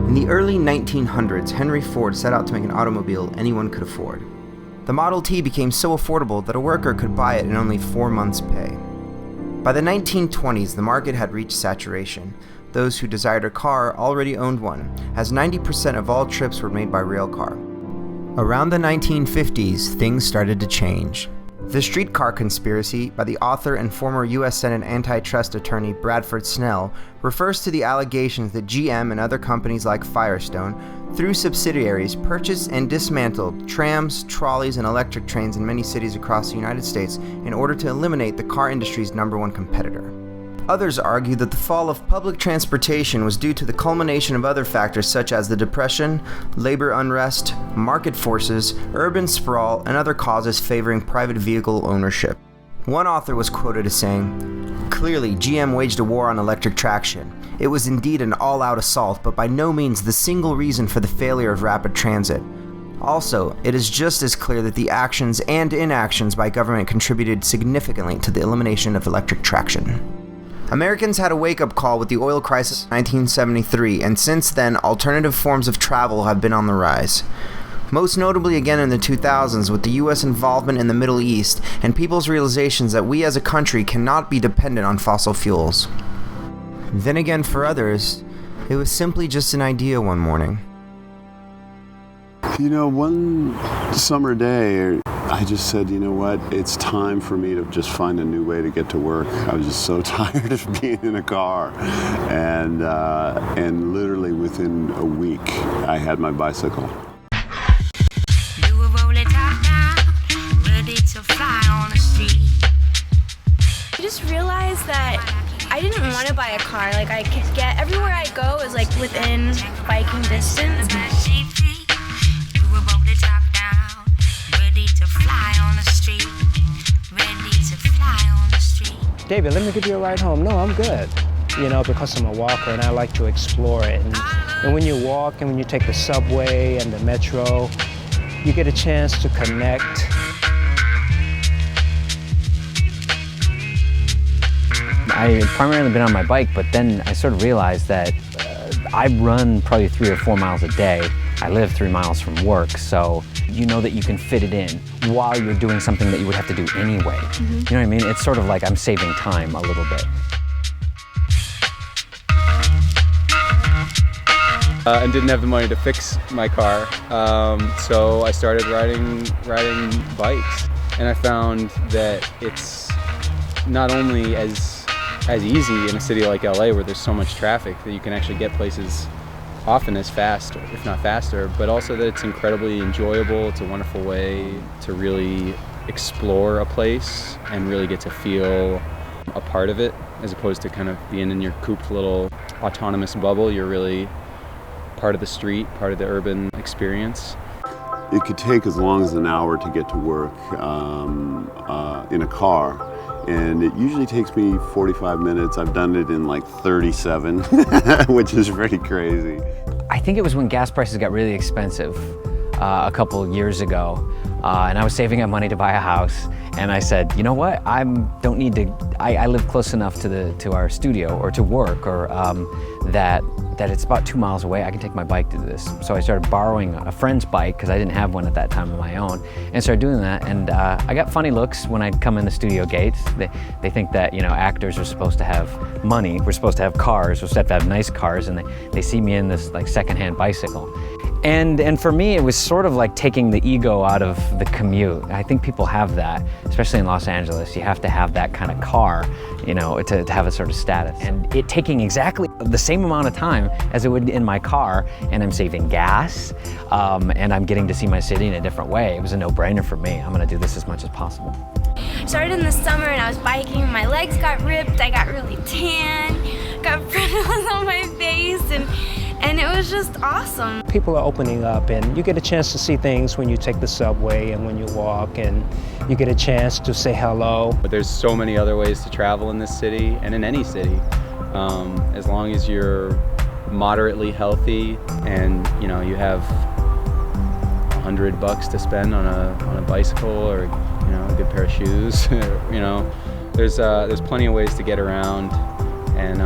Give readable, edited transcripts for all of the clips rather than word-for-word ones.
In the early 1900s, Henry Ford set out to make an automobile anyone could afford. The Model T became so affordable that a worker could buy it in only 4 months' pay. By the 1920s, the market had reached saturation. Those who desired a car already owned one, as 90% of all trips were made by railcar. Around the 1950s, things started to change. The Streetcar Conspiracy, by the author and former U.S. Senate antitrust attorney Bradford Snell, refers to the allegations that GM and other companies like Firestone, through subsidiaries, purchased and dismantled trams, trolleys, and electric trains in many cities across the United States in order to eliminate the car industry's #1 competitor. Others argue that the fall of public transportation was due to the culmination of other factors such as the Depression, labor unrest, market forces, urban sprawl, and other causes favoring private vehicle ownership. One author was quoted as saying, "Clearly, GM waged a war on electric traction. It was indeed an all-out assault, but by no means the single reason for the failure of rapid transit. Also, it is just as clear that the actions and inactions by government contributed significantly to the elimination of electric traction." Americans had a wake-up call with the oil crisis in 1973, and since then, alternative forms of travel have been on the rise. Most notably again in the 2000s with the US involvement in the Middle East and people's realizations that we as a country cannot be dependent on fossil fuels. Then again for others, it was simply just an idea one morning. You know, one summer day, I just said, you know what, it's time for me to just find a new way to get to work. I was just so tired of being in a car. And literally within a week, I had my bicycle. You were rolling top down, ready to fly on the street. I just realized that I didn't want to buy a car. Like, I could get everywhere I go is like within biking distance. You were rolling top down, ready to fly on the street, ready to fly on the street. David, let me give you a ride home. No, I'm good. You know, because I'm a walker and I like to explore it. And when you walk and when you take the subway and the metro, you get a chance to connect. I've primarily been on my bike, but then I sort of realized that I run probably 3 or 4 miles a day. I live 3 miles from work, so you know that you can fit it in while you're doing something that you would have to do anyway. You know what I mean? It's sort of like I'm saving time a little bit. And didn't have the money to fix my car, so I started riding bikes, and I found that it's not only as easy in a city like LA where there's so much traffic that you can actually get places often as fast, if not faster, but also that it's incredibly enjoyable. It's a wonderful way to really explore a place and really get to feel a part of it, as opposed to kind of being in your cooped little autonomous bubble. You're really part of the street, part of the urban experience. It could take as long as an hour to get to work in a car. And it usually takes me 45 minutes. I've done it in like 37, which is pretty crazy. I think it was when gas prices got really expensive a couple years ago, and I was saving up money to buy a house, and I said, you know what, I live close enough to our studio or to work, or that it's about 2 miles away. I can take my bike to do this. So I started borrowing a friend's bike because I didn't have one at that time of my own, and started doing that. And I got funny looks when I'd come in the studio gates. They think that, you know, actors are supposed to have money. We're supposed to have cars. We're supposed to have nice cars, and they see me in this like secondhand bicycle. And for me, it was sort of like taking the ego out of the commute. I think people have that, especially in Los Angeles. You have to have that kind of car, you know, to have a sort of status. And it taking exactly the same amount of time as it would in my car, and I'm saving gas, and I'm getting to see my city in a different way. It was a no-brainer for me. I'm gonna do this as much as possible. I started in the summer and I was biking. My legs got ripped. I got really tan, got freckles on my face, and and it was just awesome. People are opening up, and you get a chance to see things when you take the subway and when you walk, and you get a chance to say hello. But there's so many other ways to travel in this city and in any city. As long as you're moderately healthy and you have $100 to spend on a bicycle or a good pair of shoes, there's plenty of ways to get around, and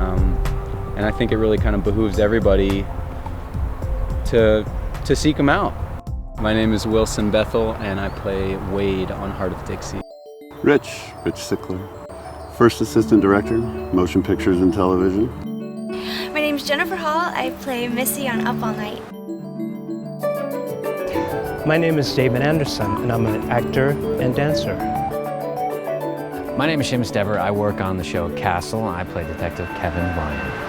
I think it really kind of behooves everybody to seek them out. My name is Wilson Bethel, and I play Wade on Heart of Dixie. Rich Sickler, First Assistant Director, Motion Pictures and Television. My name's Jennifer Hall. I play Missy on Up All Night. My name is David Anderson, and I'm an actor and dancer. My name is Seamus Dever. I work on the show Castle, and I play Detective Kevin Ryan.